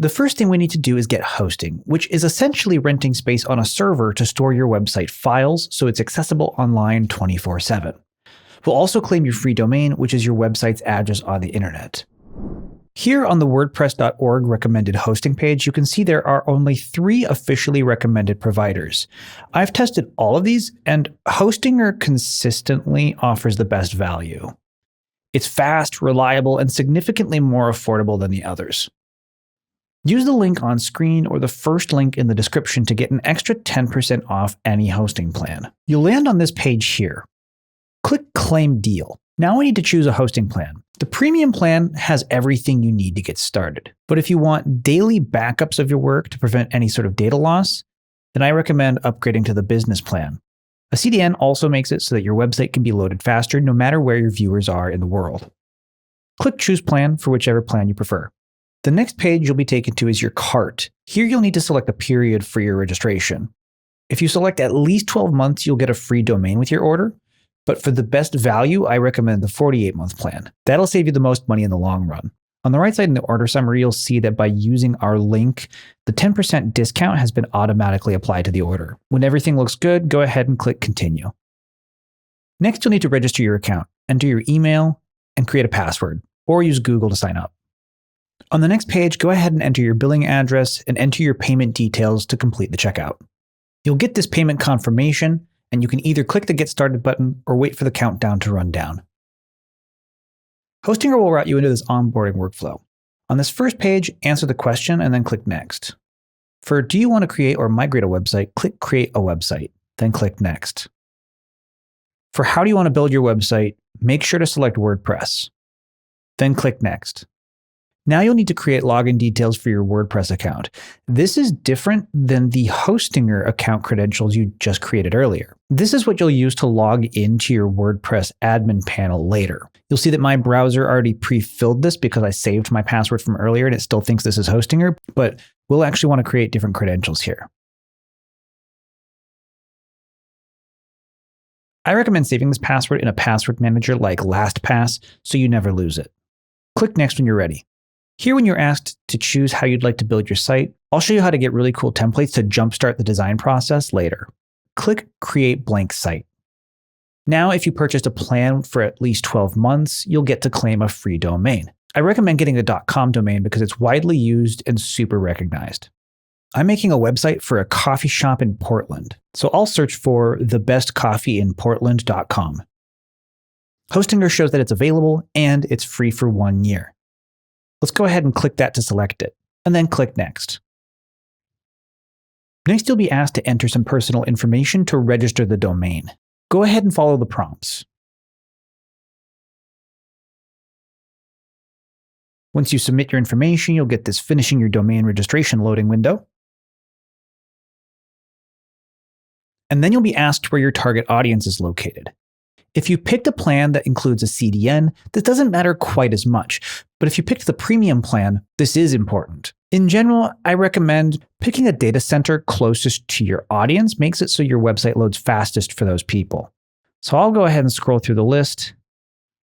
The first thing we need to do is get hosting, which is essentially renting space on a server to store your website files so it's accessible online 24/7. We'll also claim your free domain, which is your website's address on the internet. Here on the WordPress.org recommended hosting page, you can see there are only 3 officially recommended providers. I've tested all of these, and Hostinger consistently offers the best value. It's fast, reliable, and significantly more affordable than the others. Use the link on screen or the first link in the description to get an extra 10% off any hosting plan. You'll land on this page here. Click Claim Deal. Now we need to choose a hosting plan. The premium plan has everything you need to get started. But if you want daily backups of your work to prevent any sort of data loss, then I recommend upgrading to the business plan. A CDN also makes it so that your website can be loaded faster no matter where your viewers are in the world. Click Choose Plan for whichever plan you prefer. The next page you'll be taken to is your cart. Here you'll need to select a period for your registration. If you select at least 12 months, you'll get a free domain with your order. But for the best value, I recommend the 48-month plan. That'll save you the most money in the long run. On the right side in the order summary, you'll see that by using our link, the 10% discount has been automatically applied to the order. When everything looks good, go ahead and click Continue. Next, you'll need to register your account, enter your email, and create a password, or use Google to sign up. On the next page, go ahead and enter your billing address and enter your payment details to complete the checkout. You'll get this payment confirmation, and you can either click the Get Started button or wait for the countdown to run down. Hostinger will route you into this onboarding workflow. On this first page, answer the question and then click Next. For Do you want to create or migrate a website, click Create a website, then click Next. For How do you want to build your website, make sure to select WordPress, then click Next. Now you'll need to create login details for your WordPress account. This is different than the Hostinger account credentials you just created earlier. This is what you'll use to log into your WordPress admin panel later. You'll see that my browser already pre-filled this because I saved my password from earlier and it still thinks this is Hostinger, but we'll actually want to create different credentials here. I recommend saving this password in a password manager like LastPass so you never lose it. Click Next when you're ready. Here, when you're asked to choose how you'd like to build your site, I'll show you how to get really cool templates to jumpstart the design process later. Click Create Blank Site. Now, if you purchased a plan for at least 12 months, you'll get to claim a free domain. I recommend getting the .com domain because it's widely used and super recognized. I'm making a website for a coffee shop in Portland, so I'll search for thebestcoffeeinportland.com. Hostinger shows that it's available and it's free for 1 year. Let's go ahead and click that to select it, and then click Next. Next, you'll be asked to enter some personal information to register the domain. Go ahead and follow the prompts. Once you submit your information, you'll get this Finishing Your Domain Registration loading window. And then you'll be asked where your target audience is located. If you picked a plan that includes a CDN, this doesn't matter quite as much. But if you picked the premium plan, this is important. In general, I recommend picking a data center closest to your audience makes it so your website loads fastest for those people. So I'll go ahead and scroll through the list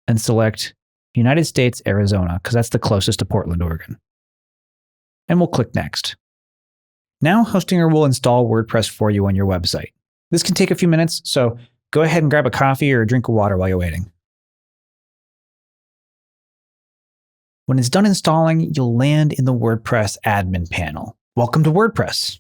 and select United States, Arizona, because that's the closest to Portland, Oregon. And we'll click Next. Now Hostinger will install WordPress for you on your website. This can take a few minutes, so go ahead and grab a coffee or a drink of water while you're waiting. When it's done installing, you'll land in the WordPress admin panel. Welcome to WordPress.